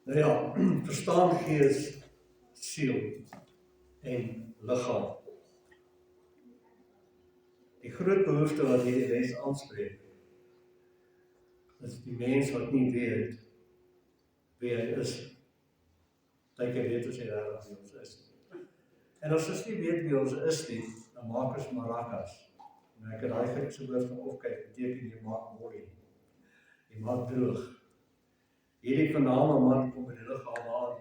Nou ja, verstaan gees, siel en liggaam. Die groot behoefte wat hierdie les aanspreek, is die mens wat nie weet wie hy is. Dink jy weet ons nie regtig wie ons is nie. En as ons nie weet wie ons is nie, dan maak ons marakas. En ek het daai Griekse woord van opkyk, beteken jy maak molly. Jy maak droog. Hierdie vername man kom by die liggaam aan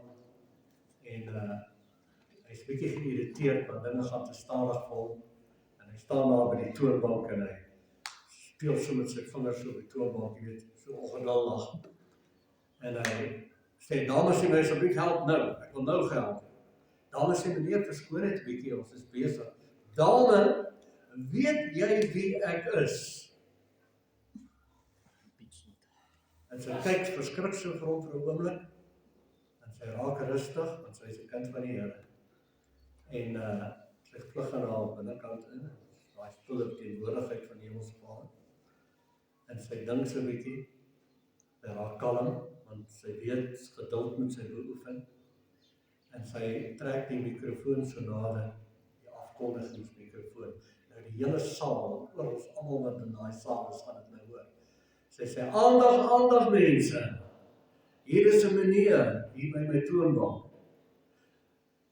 en hy is bietjie geïrriteerd want dinge gaan te stadig vir hom en hy staan daar by die toonbank en hy speel so met sy vingers so by die toonbank, jy weet, so ongeduldig. En hy sê, dames en mense, asseblief help nou, ek wil nou gehelp. Dames en meneer, verskoon net 'n bietjie, ons is besig. Dame, weet jy wie ek is? En sy kyk verskrik so vir hom vir 'n oomblik, en sy raak rustig, want sy is 'n kind van die Here. En sy vlug aan haar binnekant in, daai stille teenwoordigheid van die Hemelse Vader. En sy dink so 'n bietjie, sy raak kalm, want sy weet geduld moet sy beoefen. En sy trek die mikrofoon so nader, die afkondigingsmikrofoon. Nou die hele saal, oor ons almal wat in daai saal is, gaan dit nou hoor. Sy sê, aandag mense, hier is 'n meneer, hier by my toonbank,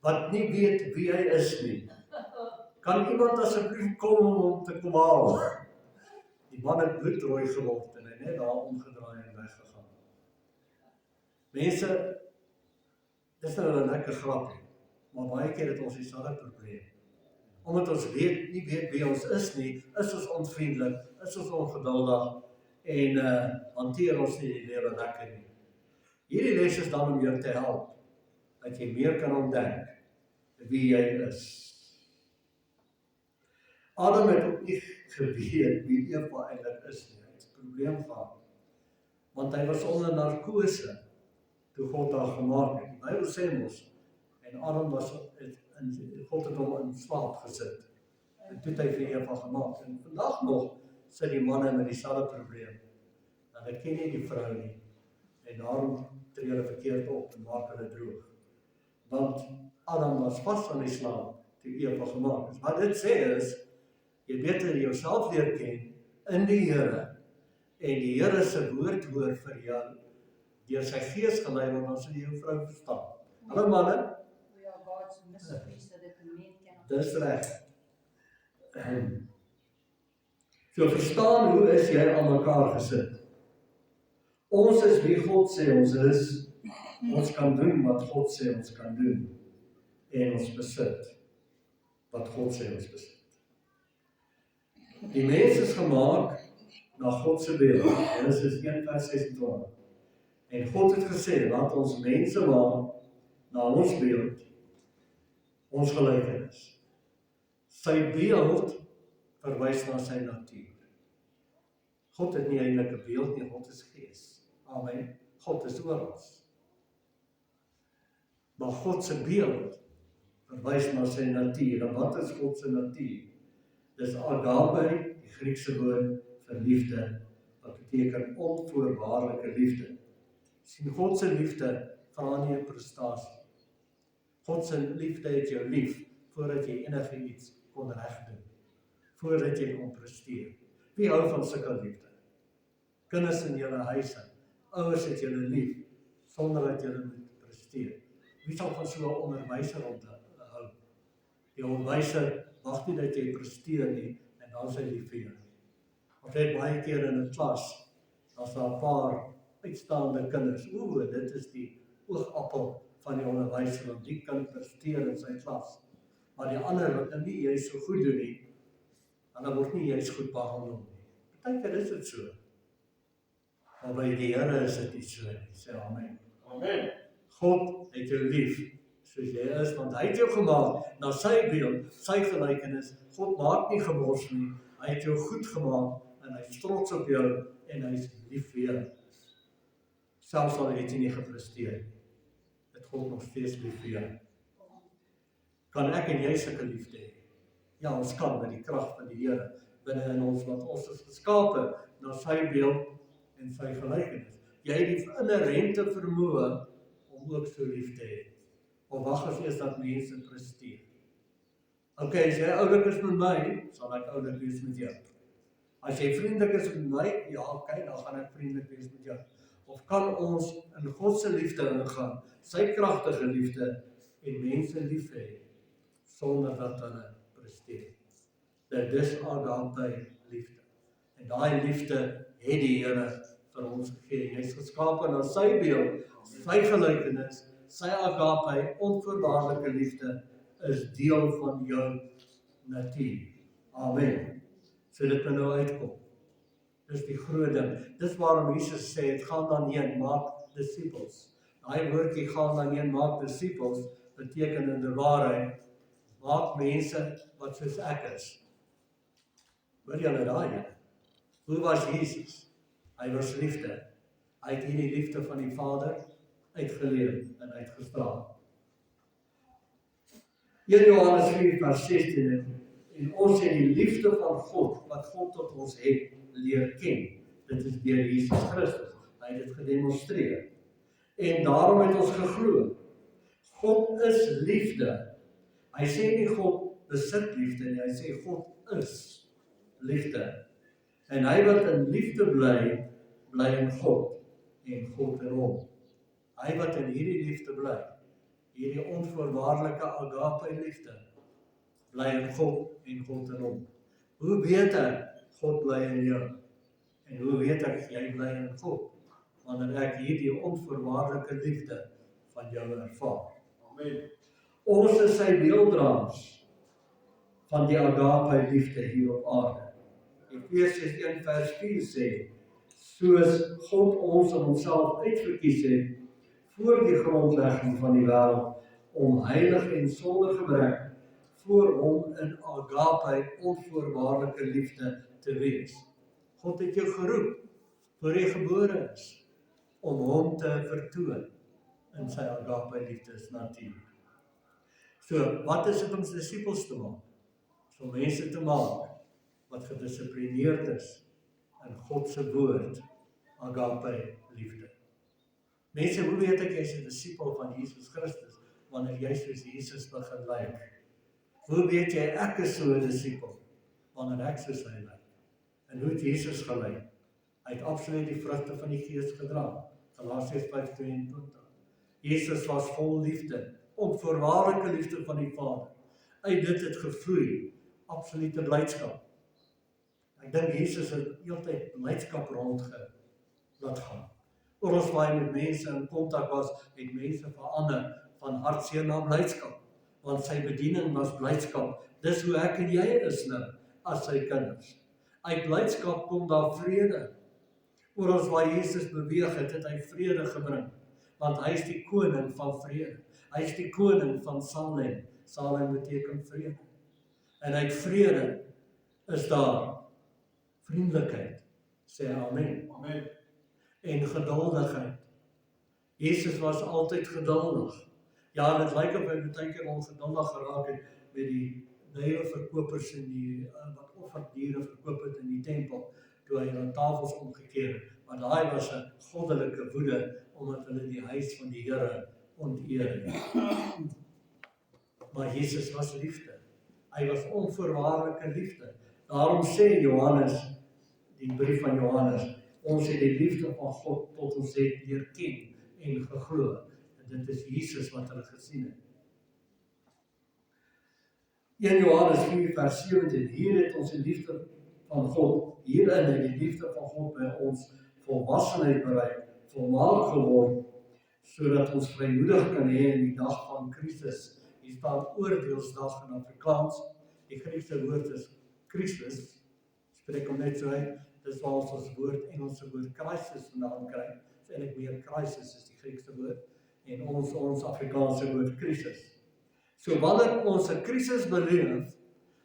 wat nie weet wie hy is nie. Kan iemand asseblief kom om hom te kom haal? Die man het bloedrooi geword en hy net daar omgedraai en weggegaan. Mense, dis nou 'n lekker grapie, maar baie keer het ons dieselfde probleem. Omdat ons nie weet wie ons is nie, is ons onvriendelik, is ons ongeduldig en hanteer ons nie die lewe lekker nie. Hierdie les is dan om jou te help, dat jy meer kan ontdek wie jy is. Adam het ook nie geweet wie Eva eintlik is nie. Hy het 'n probleem gehad, want hy was onder narkose toe God haar gemaak het. Die Bybel sê mos, en Adam God het hom in slaap gesit, en toe het hy vir Eva gemaak. En vandag nog sit die manne met dieselfde probleem. Hulle ken nie die vrou nie, en daarom tree hulle verkeerd op en maak hulle droog. Want Adam was vas aan die slaap toe Eva gemaak is. Wat dit sê is, jy beter jouself leer ken in die Here, en die Here se woord hoor vir jou, deur sy gees gelei, want dan sal jy jou vrou verstaan. Hallo manne? Dis reg. So verstaan, hoe is jy aan mekaar gesit? Ons is wie God sê ons is, ons kan doen wat God sê ons kan doen, en ons besit wat God sê ons besit. Die mens is gemaak na God se beeld, Genesis 1:26. En God het gesê, laat ons mense maak na ons beeld, ons gelykenis. Sy beeld verwys na sy natuur. God het nie eintlik 'n beeld nie, God is gees. Amen. God is oor ons. Maar God se beeld verwys na sy natuur. En wat is God se natuur? Dis agape, die Griekse woord vir liefde, wat beteken onvoorwaardelike liefde. Sien, God se liefde vra nie 'n prestasie. God se liefde het jou lief voordat jy enigiets kon regdoen, voordat jy kon presteer. Wie hou van sulke liefde? Kinders in julle huise, ouers het julle lief sonder dat julle moet presteer. Wie sal van so 'n onderwyser hou? Die onderwyser wag nie dat jy presteer nie, en dan is hy lief vir jou. Ons het baie keer in 'n klas, as daar 'n paar uitstaande kinders, dit is die oogappel van die onderwyser, want die kind presteer in sy klas. Maar die ander wat nie juist so goed doen nie, hulle word nie juist goed behandel nie. Partykeer is dit so. Maar by die Here is dit nie so nie. Sê amen. Amen. God het jou lief, soos jy is, want hy het jou gemaak na sy beeld, sy gelykenis. God maak nie gemors nie, hy het jou goed gemaak, en hy is trots op jou, en hy is lief vir jou. Selfs al het jy nie gepresteer nie, het God nog steeds lief vir jou. Kan ek en jy sulke liefde hê? Ja, ons kan met die krag van die Here binne in ons, want ons is geskape na sy beeld en sy gelykenis. Jy het die inherente vermoë om ook so lief te hê. Of wag ons eers dat mense presteer. Okay, as jy oulik is met my, sal ek oulik wees met jou. As jy vriendelik is met my, ja, okay, dan gaan ek vriendelik wees met jou. Of kan ons in God se liefde ingaan, sy kragtige liefde, en mense lief hê, sonder dat hulle presteer. Dit is agape liefde. En daai liefde het die Here vir ons gegee. Jy is geskape na sy beeld, sy gelykenis, sy agape, onvoorwaardelike liefde, is deel van jou natuur. Amen. So dit nou uitkom. Dis die groot ding. Dis waarom Jesus sê, het gaan dan heen, maak disippels. Daai woordjie gaan dan heen, maak disippels, beteken in die waarheid, maak mense wat soos ek is. Hoor julle daai? Hoe was Jesus? Hy was liefde. Hy het hierdie liefde van die Vader uitgeleef en uitgestraal. 1 Johannes 4 vers 16 en ons het die liefde van God, wat God tot ons het, leer ken. Dit is deur Jesus Christus. Hy het dit gedemonstreer. En daarom het ons geglo. God is liefde. Hy sê nie God besit liefde nie, hy sê God is liefde. En hy wat in liefde bly, bly in God en God in hom. Hy wat in hierdie liefde bly, hierdie onvoorwaardelike agape liefde, bly in God en God in hom. Hoe weet ek God bly in jou? En hoe weet ek jy bly in God? Wanneer ek hierdie onvoorwaardelike liefde van jou ervaar. Amen. Ons is sy beelddraers van die agape liefde hier op aarde. Efesiërs 1 vers 4 sê, soos God ons in homself uitverkies het, voor die grondlegging van die wêreld, om heilig en sonder gebrek, voor hom in agape onvoorwaardelike liefde te wees. God het jou geroep, voor jy gebore is, om hom te vertoon in sy agape liefdesnatuur. So, wat is dit om disippels te maak? Om mense te maak wat gedissiplineerd is in God se woord, agape liefde. Mense, hoe weet ek jy is 'n disipel van Jesus Christus, wanneer jy soos Jesus begin lyk? Hoe weet jy ek is so 'n disipel, wanneer ek soos hy lyk? En hoe het Jesus gelyk? Hy het absoluut die vrugte van die Gees gedra. Galasiërs 5:22. Jesus was vol liefde, onvoorwaardelike liefde van die Vader. Uit dit het gevloei absolute blydskap. Ek dink Jesus het heeltyd blydskap laat gaan. Oral waar hy met mense in kontak was, het mense verander van hartseer na blydskap, want sy bediening was blydskap. Dis hoe ek en jy is nou, as sy kinders. Uit blydskap kom daar vrede. Oral waar Jesus beweeg het, het hy vrede gebring, want hy is die koning van vrede. Hy is die koning van Salem. Salem beteken vrede. En uit vrede is daar vriendelikheid, sê Amen. Amen. En geduldigheid. Jesus was altyd geduldig. Ja, dit lyk of hy baie keer ongeduldig geraak het met die duiweverkopers en die wat offerdiere verkoop het in die tempel, toe hy aan tafels omgekeer het. Maar daai was 'n goddelike woede, omdat hulle die huis van die Here onteer het. Maar Jesus was liefde. Hy was onvoorwaardelike liefde. Daarom sê Johannes, die brief van Johannes, ons het die liefde van God tot ons het leer ken en geglo. En dit is Jesus wat hulle gesien het. 1 Johannes 4 vers 17, hier het ons die liefde van God, hierin het die liefde van God by ons volwassenheid bereik, volmaak geword, sodat ons vrymoedig kan hê in die dag van Christus. Hier staan oordeelsdag in Afrikaans, die Griekse woord is Christus, spreek hom net so uit, dis waar ons woord, Engelse woord crisis vandaan kry, is eintlik meer crisis is die Griekse woord, en ons Afrikaanse woord crisis. So wanneer ons 'n krisis beleef,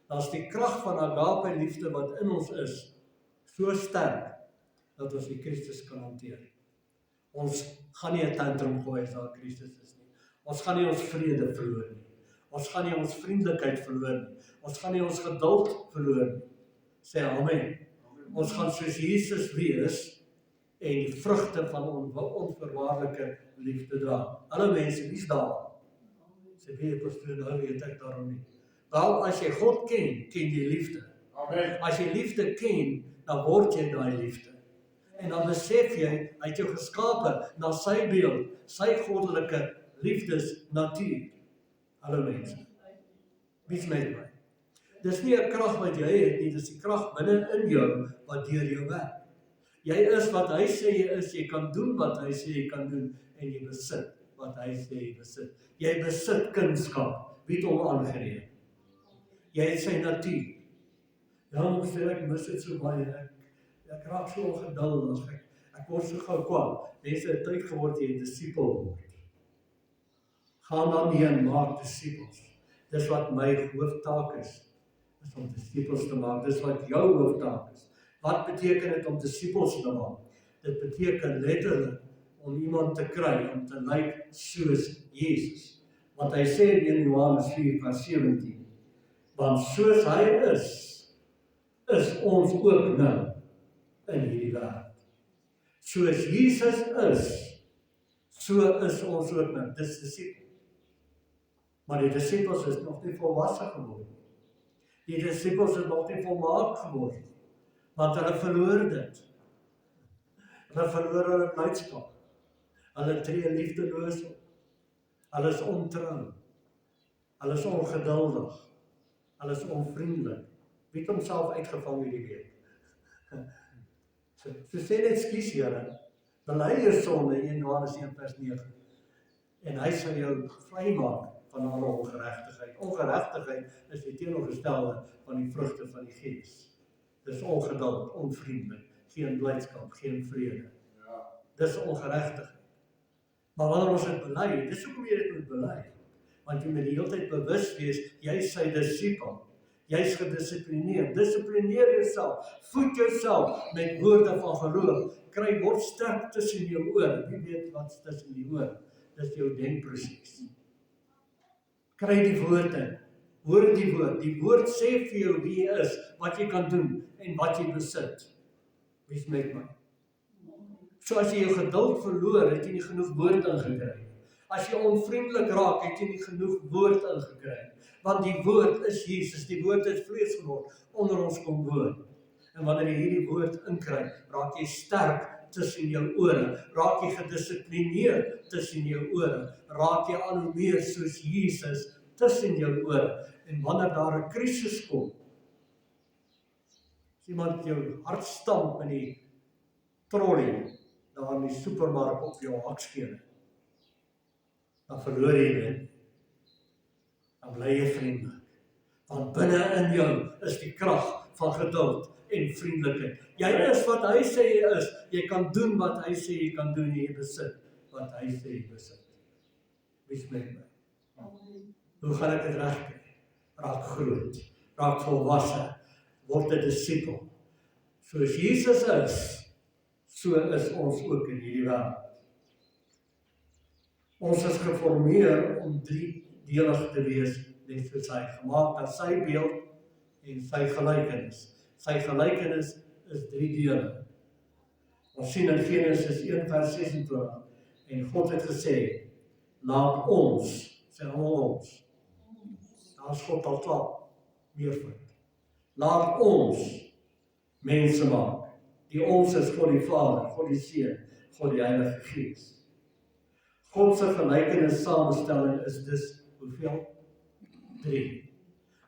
dan is die krag van agape liefde wat in ons is, so sterk, dat ons die krisis kan hanteer. Ons gaan nie 'n tantrum gooi as daar 'n krisis is nie. Ons gaan nie ons vrede verloor nie. Ons gaan nie ons vriendelikheid verloor nie. Ons gaan nie ons geduld verloor nie. Sê Amen. Ons gaan soos Jesus wees en die vrugte van onvoorwaardelike liefde dra. Alle mense, wie's daar? Sê weet pastoor, nou weet ek daarom nie. Wel, as jy God ken, ken jy liefde. Amen. As jy liefde ken, dan word jy daai liefde. En dan besef jy, hy het jou geskape na sy beeld, sy goddelike liefdesnatuur. Alle mense. Wie's met my? Dis nie 'n krag wat jy het nie, dis die krag binne in jou wat deur jou werk. Jy is wat hy sê jy is, jy kan doen wat hy sê jy kan doen, en jy besit wat hy sê jy besit. Jy besit kunskap, wie het hom aangeneem? Jy het sy natuur. Ja, moet sê ek mis dit so baie, ek raak so ongeduldig, ek word so gou kwaad. Mense het tyd geword jy 'n disipel word. Gaan dan heen, maak disipels. Dis wat my hooftaak is om disipels te maak. Dis wat jou hooftaak is. Wat beteken dit om disipels te maak? Dit beteken letterlik om iemand te kry, om te lyk soos Jesus. Want hy sê in Johannes 4:17, want soos hy is ons ook nou in hierdie wêreld. Soos Jesus is, so is ons ook nou. Dis disipel. Maar die disipels is nog nie volwasse geword. Die disipels is nog nie volmaak geword. Want hulle verloor dit. Hulle verloor hulle blydskap. Hulle tree liefdeloos op. Hulle is ontrou. Hulle is ongeduldig. Hulle is onvriendelik. Wie het homself uitgevang hierdie week? So sê net ekskuus Here. Bely jou sonde in Johannes 1:9. En hy sal jou vrymaak van alle ongeregtigheid. Ongeregtigheid is die teenoorgestelde van die vrugte van die Gees. Dis ongeduld, onvriendelik, geen blydskap, geen vrede. Ja. Dis ongeregtigheid. Maar wanneer ons dit bely, dis hoekom jy dit moet bely. Want jy moet die hele tyd bewus wees, jy is sy disipel. Jy's gedissiplineer. Dissiplineer jouself. Voed jouself met woorde van geloof. Word sterk tussen jou ore. Wie weet wat's tussen die ore? Dis jou denkproses. Kry die woord in. Hoor die woord. Die woord sê vir jou wie jy is, wat jy kan doen en wat jy besit. Wie's met my? So as jy jou geduld verloor, het jy nie genoeg woord ingekry. As jy onvriendelik raak, het jy nie genoeg woord ingekry. Want die woord is Jesus, die woord het vlees geword, onder ons kom woon. En wanneer jy hierdie woord inkry, raak jy sterk tussen jou ore, raak jy gedissiplineerd tussen jou ore, raak jy al hoe meer soos Jesus tussen jou ore. En wanneer daar 'n krisis kom, as iemand jou hart stamp in die trolley, daar in die supermark op jou hakskene, dan verloor jy dit. Dan bly jy vriendelik. Want binne in jou is die krag van geduld en vriendelikheid. Jy is wat hy sê jy is. Jy kan doen wat hy sê jy kan doen en jy besit wat hy sê jy besit. Wie's met my? Hoe gaan ek dit regkry? Raak groot, raak volwasse, word 'n disipel. Soos Jesus is, so is ons ook in hierdie wêreld. Ons is geformeer om driedelig te wees, net soos hy, gemaak na sy beeld en sy gelykenis. Sy gelykenis is 3 dele. Ons sien in Genesis 1:26, en God het gesê, laat ons, sê almal ons, daar is God al klaar, meervoud. Laat ons mense maak. Die ons is God die Vader, God die Seun, God die Heilige Gees. God se gelykenis samestelling is dus hoeveel? 3.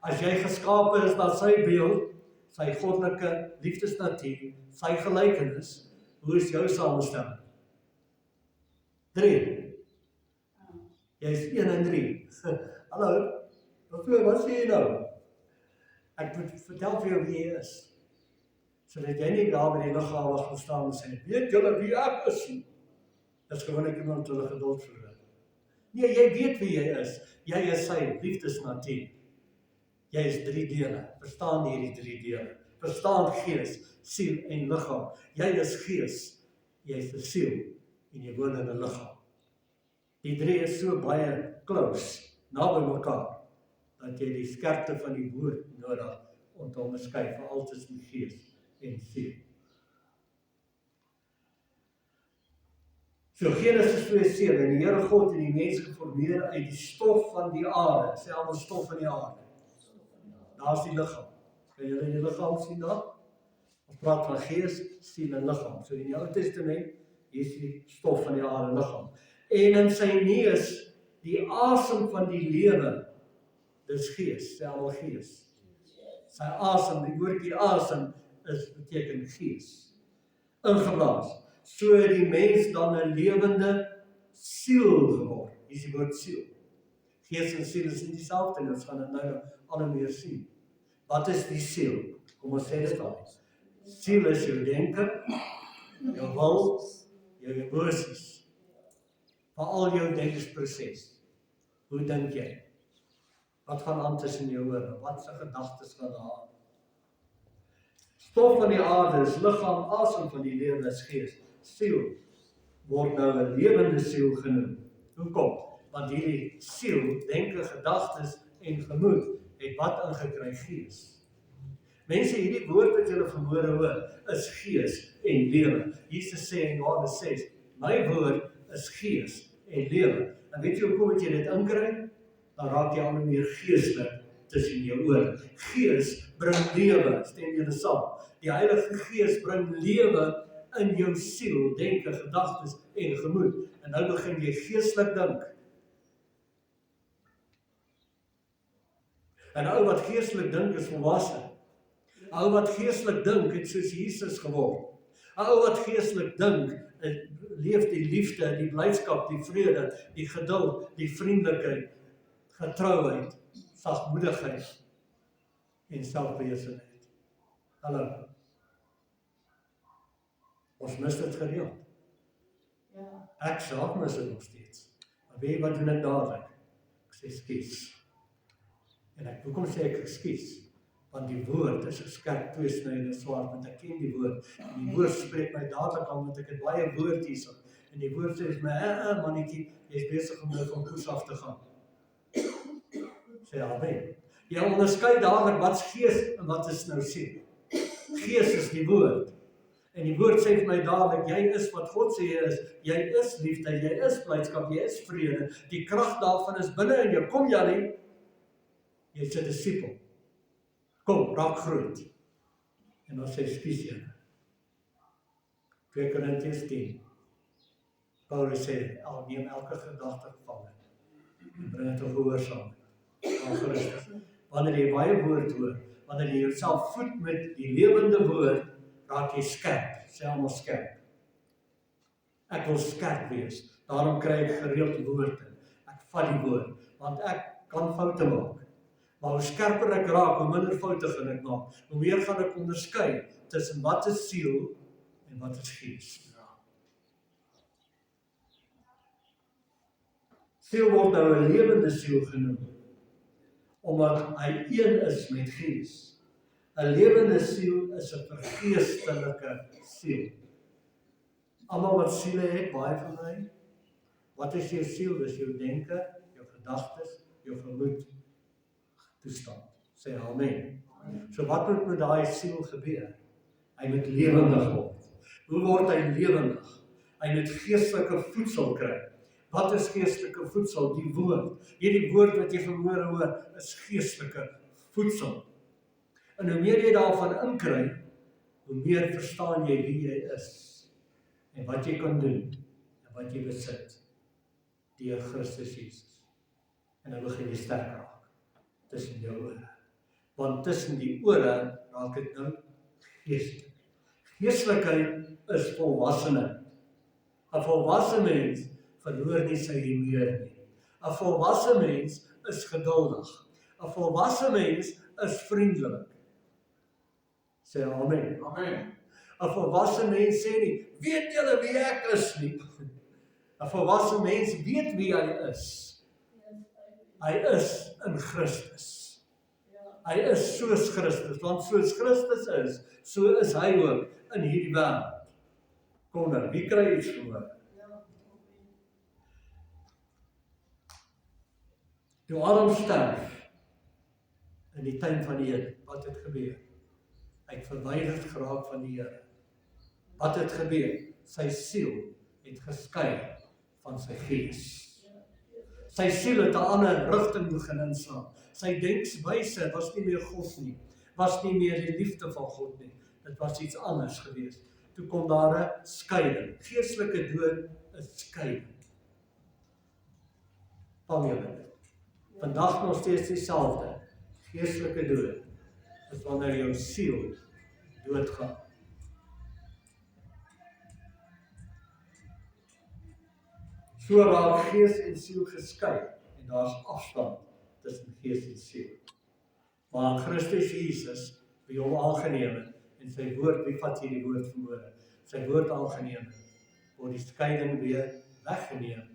As jy geskape is na sy beeld, sy goddelike liefdesnatuur, sy gelykenis, hoe is jou samestelling? 3. Jy is 1 en 3. Hallo, wat sê jy nou? Ek moet vertel vir jou wie jy is. Sodat jy nie daar by die liggaam gaan staan en sê, weet julle wie ek is? Dis gewoonlik iemand hulle geduld verloor. Nee, jy weet wie jy is. Jy is sy liefdesnatuur. Jy is 3 dele. Verstaan hierdie 3 dele. Verstaan gees, siel en liggaam. Jy is gees, jy is 'n siel en jy woon in 'n liggaam. Die 3 is so baie close, naby mekaar, dat jy die skerpte van die woord nodig om te onderskei, veral tussen gees en siel. So Genesis 2:7, en die Here God het die mens geformeer uit die stof van die aarde. Sê almal stof van die aarde. Daar is die liggaam. Kan julle die liggaam sien daar? Ons praat van gees, siel en liggaam. So in die Ou Testament, hier is die stof van die aarde liggaam. En in sy neus, die asem van die lewe, dis gees, sê almal gees. Sy asem, die woordjie asem, beteken gees. Ingeblaas. So het die mens dan 'n lewende siel geword. Hier is die woord siel. Gees en siel is nie dieselfde nie, ons gaan dit nou al meer sien. Wat is die siel? Kom ons sê dit al. Siel is jou denke, jou wil, jou emosies. Veral jou denkproses. Hoe dink jy? Wat gaan aan tussen jou ore? Wat se gedagtes gaan daar? Stof van die aarde is liggaam, asem van die lewe is gees. Siel word nou 'n lewende siel genoem. Hoekom? Want hierdie siel, denke, gedagtes en gemoed het wat ingekry? Gees. Mense, hierdie woord wat julle vanmôre hoor, is gees en lewe. Jesus sê in Johannes 6, my woord is gees en lewe. En weet jy hoekom jy dit inkry? Dan raak jy al meer geestelik tussen jou ore. Gees bring lewe, stem julle saam. Die Heilige Gees bring lewe in jou siel, denke, gedagtes en gemoed. En nou begin jy geestelik dink. En ou wat geestelik dink is volwasse. Ou wat geestelik dink het soos Jesus geword. Ou wat geestelik dink, leef die liefde, die blydskap, die vrede, die geduld, die vriendelikheid, getrouheid, sagmoedigheid en selfbeheersingheid. Hallo. Ons mis dit gereeld. Ek self mis dit nog steeds. Maar weet jy wat doen ek dadelik? Ek sê ekskuus. En hoekom sê ek ekskuus? Want die woord is 'n skerp tweesnydende swaard, want ek ken die woord. En die woord spreek my dadelik aan, want ek het baie woord hierso. En die woord sê vir my, mannetjie, jy's besig om nou van koers af te gaan. Sê amen. Jy onderskei dadelik wat's gees en wat is nou siel. Gees is die woord. En die woord sê vir my dadelik, jy is wat God sê jy is. Jy is liefde, jy is blydskap, jy is vrede. Die krag daarvan is binne in jou. Kom Jannie, jy's 'n disipel. Kom, raak groot. En dan sê ekskuus julle. 2 Korintiërs 10. Paulus sê, neem elke gedagte gevange en bring dit tot gehoorsaamheid aan Christus. Wanneer jy baie woord hoor, wanneer jy jouself voed met die lewende woord, raak jy skerp, sê almal skerp. Ek wil skerp wees, daarom kry ek gereeld woorde. Ek vat die woord, want ek kan foute maak. Maar hoe skerper ek raak, hoe minder foute gaan ek maak. Hoe meer gaan ek onderskei tussen wat is siel en wat is gees. Siel word nou 'n lewende siel genoem, omdat hy een is met gees. 'n Lewende siel is 'n vergeestelike siel. Almal wat siele het, baie van my, wat is jou siel? Dis jou denke, jou gedagtes, jou gemoed, toestand. Sê amen. So wat moet met daai siel gebeur? Hy moet lewendig word. Hoe word hy lewendig? Hy moet geestelike voedsel kry. Wat is geestelike voedsel? Die woord. Hierdie woord wat jy vanmôre hoor, is geestelike voedsel. En hoe meer jy daarvan inkry, hoe meer verstaan jy wie jy is en wat jy kan doen en wat jy besit deur Christus Jesus. En dan begin jy sterk raak tussen jou ore. Want tussen die ore raak dit nou geestelik. Geestelikheid is volwassenheid. 'n Volwasse mens verloor nie sy humeur nie. 'n Volwasse mens is geduldig. 'n Volwasse mens is vriendelik. Sê amen. Amen. 'n Volwasse mens sê nie, weet julle wie ek is nie. 'n Volwasse mens weet wie hy is. Hy is in Christus. Hy is soos Christus, want soos Christus is, so is hy ook in hierdie wêreld. Kom nou, wie kry iets gehoor? Toe Adam sterf in die tuin van die Eden, wat het gebeur? Hy het verwyderd geraak van die Here. Wat het gebeur? Sy siel het geskei van sy gees. Sy siel het 'n ander rigting begin inslaan. Sy denkswyse was nie meer God nie, was nie meer die liefde van God nie. Dit was iets anders gewees. Toe kom daar 'n skeiding. Geestelike dood is skeiding. Vang julle dit. Vandag nog steeds dieselfde. Geestelike dood is wanneer jou siel doodgaan. So raak gees en siel geskei en daar's afstand tussen gees en siel. Maar in Christus Jesus, wie hom aangeneem het en sy woord, wie vat hierdie woord vermoorde? Sy woord aangeneem het, word die skeiding weer weggeneem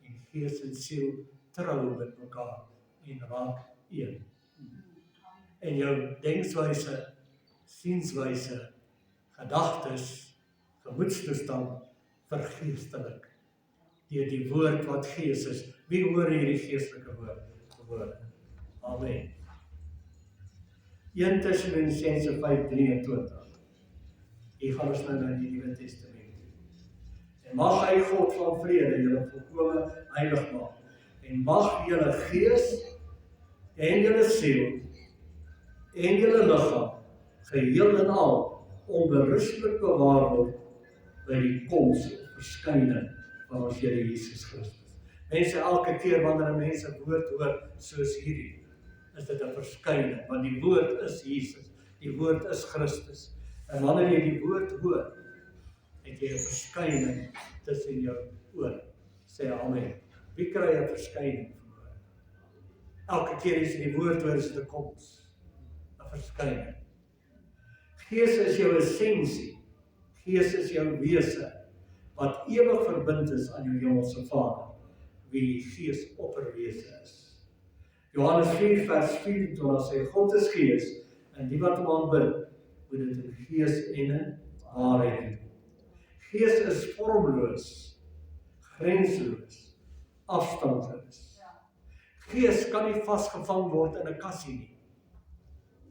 en gees en siel trou met mekaar en raak een. En jou denkswyse, sienswyse, gedagtes, gemoedstoestand vergeestelik. Deur die woord wat gees is. Wie hoor hierdie geestelike woorde? Amen. 1 Tessalonisense 5:23. Hier gaan ons nou na die Nuwe Testament toe. En mag hy God van vrede julle volkome heilig maak. En mag julle gees en julle siel en julle liggaam geheel en al onberustelik bewaar word by die koms of verskyning van ons Here Jesus Christus. Mense, elke keer wanneer 'n mens 'n woord hoor soos hierdie, is dit 'n verskyning, want die woord is Jesus, die woord is Christus. En wanneer jy die woord hoor, het jy 'n verskyning tussen jou ore. Sê amen. Wie kry 'n verskyning vanmôre? Elke keer as jy die woord hoor, is dit 'n koms, 'n verskyning. Gees is jou essensie, gees is jou wese, wat ewig verbind is aan jou hemelse Vader, wie die gees opperwese is. Johannes 4 vers 24 sê, God is gees, en die wat hom aanbid, moet dit in gees en in waarheid doen. Gees is vormloos, grensloos, afstandloos. Gees kan nie vasgevang word in 'n kassie nie.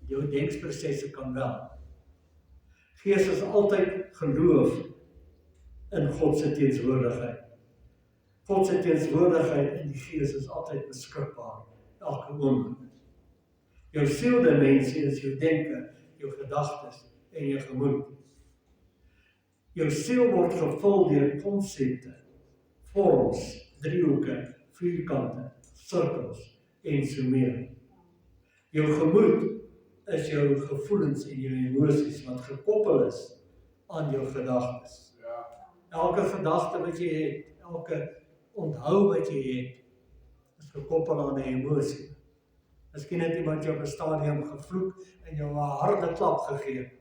Jou denksprosesse kan wel. Gees is altyd geloof in God se teenswoordigheid. God se teenswoordigheid in die gees is altyd beskikbaar, elke oomblik. Jou sieldimensie is jou denke, jou gedagtes en jou gemoed. Jou siel word gevul deur konsepte, vorms, driehoeke, vierkante, sirkels en so meer. Jou gemoed is jou gevoelens en jou emosies wat gekoppel is aan jou gedagtes. Elke gedagte wat jy het, elke onthou wat jy het, is gekoppel aan 'n emosie. Miskien het iemand jou op 'n stadium gevloek en jou 'n harde klap gegee.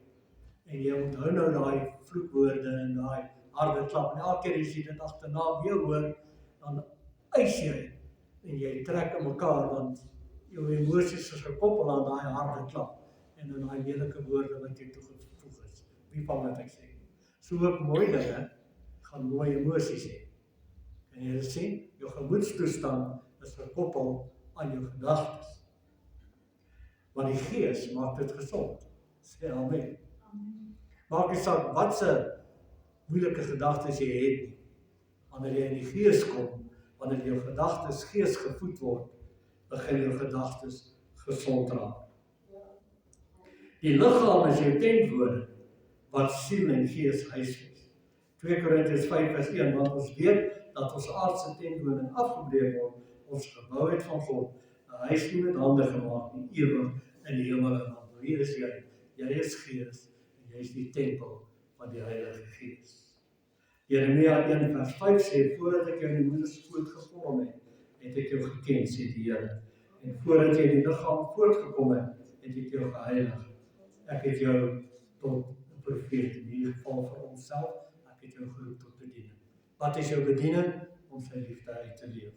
En jy onthou nou daai vloekwoorde en daai harde klap. En elke keer as jy dit agterna weer hoor, dan eis jy en jy trek in mekaar, want jou emosies is gekoppel aan daai harde klap en aan daai lelike woorde wat jy toegevoeg is. Wie van wat ek sê? So ook mooi dinge gaan mooi emosies hê. En jy sien, jou gemoedstoestand is gekoppel aan jou gedagtes. Want die gees maak dit gesond. Sê amen. Maak nie saak wat se moeilike gedagtes jy het nie. Wanneer jy in die gees kom, wanneer jou gedagtes geesgevoed word, begin jou gedagtes gesond raak. Die liggaam is jou tentwoning, wat siel en gees huisves. 2 Korintiërs 5 vers 1, want ons weet dat ons aardse tentwoning afgebreek word, ons gebou het van God, 'n huis nie met hande gemaak nie, ewig in die hemel en dan. Wie is jy? Jy is gees, en jy is die tempel van die Heilige Gees. Jeremia 1 vers 5 sê, voordat ek jou in die moederskoot gevorm het, het ek jou geken, sê die Here. En voordat jy in die liggaam voortgekom het, het ek jou geheilig. Ek het jou tot 'n profeet, in hierdie geval vir onsself, ek het jou geroep tot bediening. Wat is jou bediening? Om sy liefde uit te leef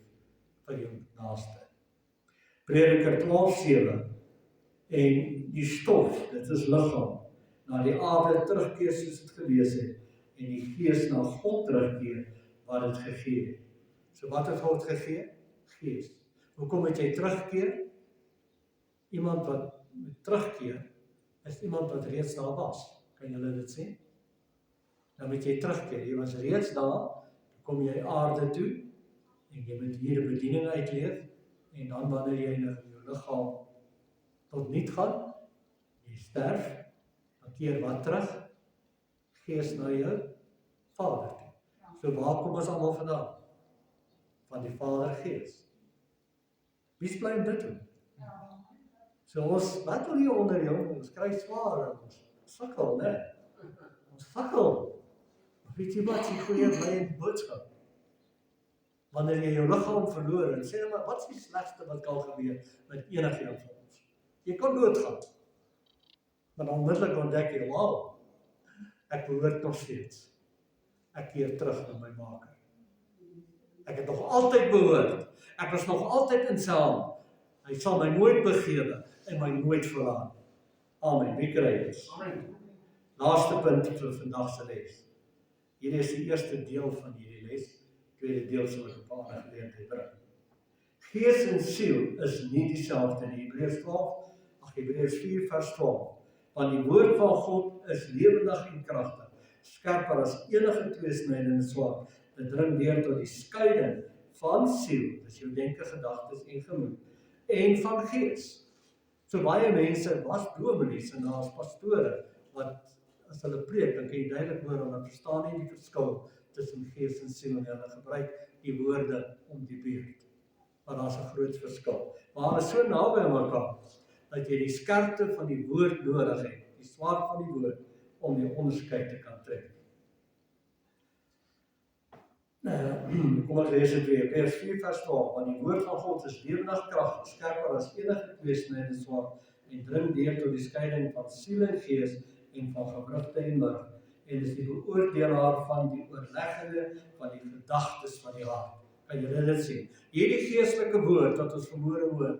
vir jou naaste. Prediker 12:7 en die stof, dit is liggaam, na die aarde terugkeer soos dit gewees het, en die gees na God terugkeer wat dit gegee het. So wat het God gegee? Gees. Hoekom het jy terugkeer? Iemand wat terugkeer, is iemand wat reeds daar was. Kan julle dit sien? Dan moet jy terugkeer. Jy was reeds daar, kom jy aarde toe, en jy moet hier 'n bediening uitleef, en dan wanneer jy nou jou liggaam tot niet gaan, jy sterf, dan keer wat terug, gees na jou Vader toe. So waar kom ons almal vandaan? Van die Vader Gees. Wie bly in dit doen? So ons battle hier onder jou, ons kry swaar, ons sukkel, né? Ons sukkel. Weet jy wat, die goeie bly in boodskap. Wanneer jy jou liggaam verloor, en sê maar, wat is die slegste wat kan gebeur met enigiemand van ons? Jy kan doodgaan. Maar dan onmiddellik ontdek jy, wow, ek behoort nog steeds. Ek keer terug na my Maker. Ek het nog altyd behoort. Ek was nog altyd in sy hand. Hy sal my nooit begewe en my nooit verlaat. Amen. Wie kry dit? Amen. Laaste punt vir vandag se les. Hierdie is die eerste deel van hierdie les. Tweede deel sal ek 'n paar geleenthede bring. Gees en siel is nie dieselfde nie. Hebreërs 4 vers 12. Want die woord van God is lewendig en kragtig, skerper as enige tweesnydende swaard. Dit dring deur tot die skeiding van siel, dis jou denke, gedagtes en gemoed, en van gees. So baie mense was dominees en daar's pastore wat as hulle preek, dan kan jy duidelik hoor, hulle verstaan nie die verskil tussen gees en siel, en hulle gebruik die woorde om die beurt. Maar daar's 'n groot verskil. Maar hulle is so naby aan mekaar, dat jy die skerpte van die woord nodig het, die swaard van die woord, om die onderskeid te kan trek. Kom ons lees dit weer, vers 4 vers 12, want die woord van God is lewendig kragtig, skerper as enige tweesnydende swaard, en dring deur tot die skeiding van siel en gees, en van gewrigte en murg, en is die beoordelaar van die oorleggende van die gedagtes van die hart. Kan julle dit sien? Hierdie geestelike woord wat ons vanmôre hoor,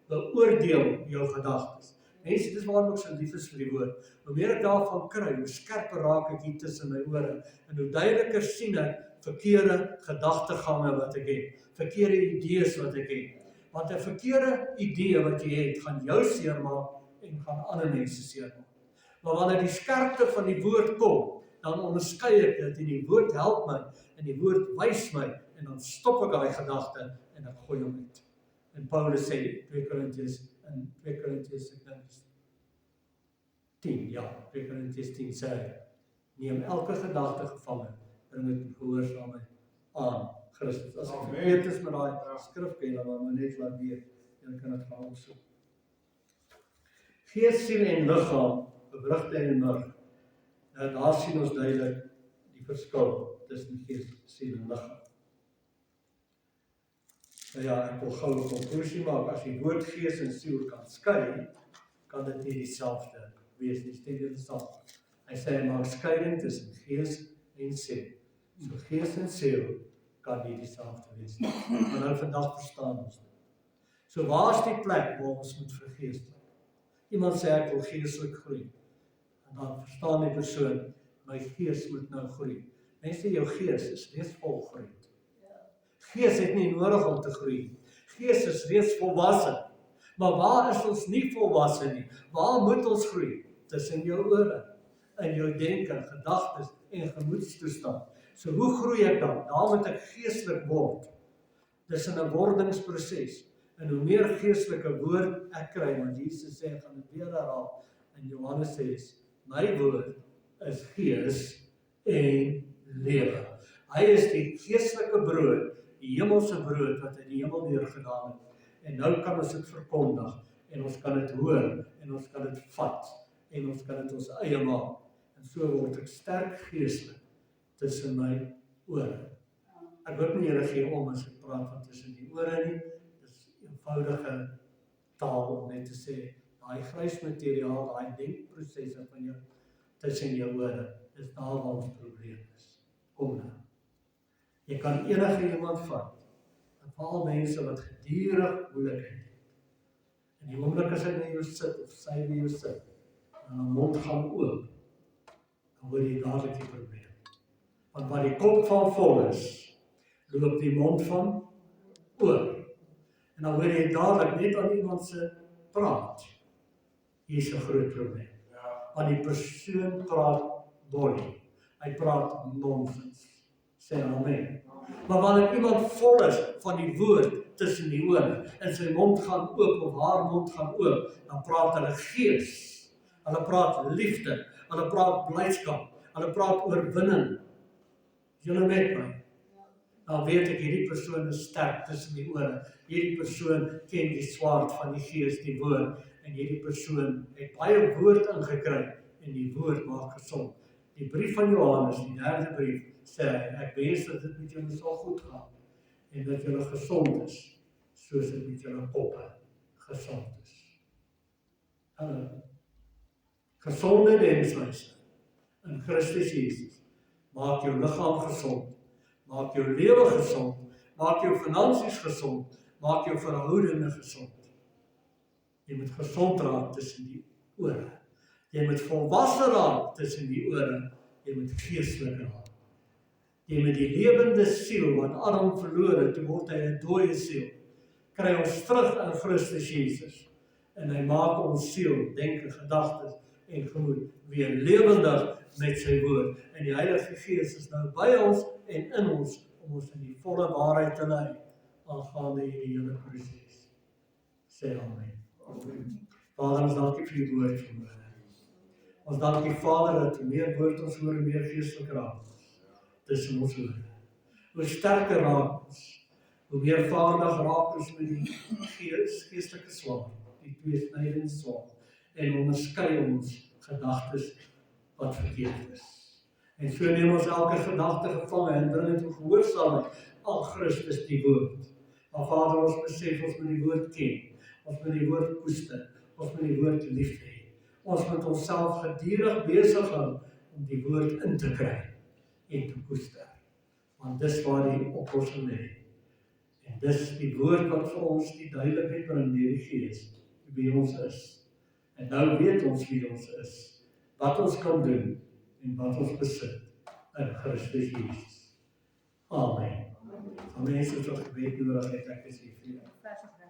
beoordeel jou gedagtes. Mense, dit is waarom ek so lief is vir die woord. Hoe meer ek daarvan kry, hoe skerper raak ek hier tussen my ore, en hoe duideliker sien ek verkeerde gedagtegange wat ek het, verkeerde idees wat ek het. Want 'n verkeerde idee wat jy het, gaan jou seermaak en gaan ander mense seermaak. Maar wanneer die skerpte van die woord kom, dan onderskei ek dit, en die woord help my, en die woord wys my, en dan stop ek daai gedagte, en ek gooi hom uit. En Paulus sê, 2 Korintiërs 10 sê hy, neem elke gedagte gevange, bring dit in gehoorsaamheid aan Christus. As ek verkeerd is met daai skrif, kan jy dan maar net laat weet, jy kan dit gaan opsoek. Gees, siel en liggaam, gewrigte en murg. Daar sien ons duidelik die verskil tussen gees, siel en liggaam. Nou ja, ek wil gou 'n konklusie maak, as die woord gees en siel kan skei, kan dit nie dieselfde wees nie, stem julle saam. Hy sê hy maak skeiding tussen gees en siel. So gees en siel kan nie dieselfde wees nie. Maar nou vandag verstaan ons dit. So waar is die plek waar ons moet vergeestelik? Iemand sê ek wil geestelik groei. En dan verstaan die persoon, my gees moet nou groei. Mense, jou gees is reeds volgroei. Gees het nie nodig om te groei. Gees is reeds volwasse. Maar waar is ons nie volwasse nie? Waar moet ons groei? Tussen jou ore, in jou denke, gedagtes en gemoedstoestand. So hoe groei ek dan? Daar moet ek geestelik word. Dis 'n wordingsproses. En hoe meer geestelike woord ek kry, want Jesus sê, gaan dit weer herhaal in Johannes 6, my woord is gees en lewe. Hy is die geestelike brood, die hemelse brood wat uit die hemel neergedaan het. En nou kan ons dit verkondig, en ons kan dit hoor, en ons kan dit vat, en ons kan dit ons eie maak. En so word ek sterk geestelik tussen my ore. Ek wil nie julle gee om as ek praat van tussen die ore nie, dis eenvoudige taal om net te sê, daai grys materiaal, daai denkprosesse van jou tussen jou ore, is daar waar ons probleem is. Kom nou. Jy kan enige iemand vat, en veral mense wat gedurig moeilikheid het. En die oomblik as hy by jou sit, of sy by jou sit, en haar mond gaan oop, dan hoor jy dadelik die probleem. Want waar die kop van vol is, loop die mond van oor. En dan hoor jy dadelik net aan iemand se praat. Hier is 'n groot probleem. Want die persoon praat dolly. Hy praat nonsens. Sê amen. Maar wanneer iemand vol is van die woord tussen die ore, en sy mond gaan oop, of haar mond gaan oop, dan praat hulle gees, hulle praat liefde, hulle praat blydskap, hulle praat oorwinning. Is julle met my? Dan weet ek, hierdie persoon is sterk tussen die ore, hierdie persoon ken die swaard van die gees, die woord, en hierdie persoon het baie woord ingekry, en die woord maak gesond. Die brief van Johannes, die 3de brief, sê hy, ek wens dat dit met julle sal goed gaan, en dat julle gesond is, soos dit met julle koppe gesond is. Hallo. Gesonde lewenswyse in Christus Jesus maak jou liggaam gesond, maak jou lewe gesond, maak jou finansies gesond, maak jou verhoudinge gesond. Jy moet gesond raak tussen die ore. Jy moet volwasse raak tussen die ore. Jy moet geestelik raak. Jy moet die lewende siel wat Adam verloor het, toe word hy 'n dooie siel, kry ons terug in Christus Jesus. En hy maak ons siel, denke, gedagtes en gemoed weer lewendig met sy woord. En die Heilige Gees is nou by ons en in ons om ons in die volle waarheid te lei aangaande hierdie hele proses. Sê amen. Vader, ons dankie vir die woord vanmôre. Ons dankie Vader dat hoe meer woord ons hoor, hoe meer geestelik raak ons tussen ons ore. Hoe sterker raak ons, hoe meer vaardig raak ons met die geestelike swaard, die tweesnydende swaard, en onderskei ons gedagtes wat verkeerd is. En so neem ons elke gedagte gevange en bring dit in gehoorsaamheid aan Christus die woord. Maar Vader, ons besef ons moet die woord ken, ons moet die woord koester, ons moet die woord lief hê. Ons moet onsself gedurig besig hou om die woord in te kry en te koester. Want dis waar die oplossing lê. En dis die woord wat vir ons die duidelikheid bring deur die Gees, wie ons is. En nou weet ons wie ons is, wat ons kan doen en wat ons besit in Christus Jesus. Amen. Amen. Mense wat gebed nodig het, ek is hier vir jou.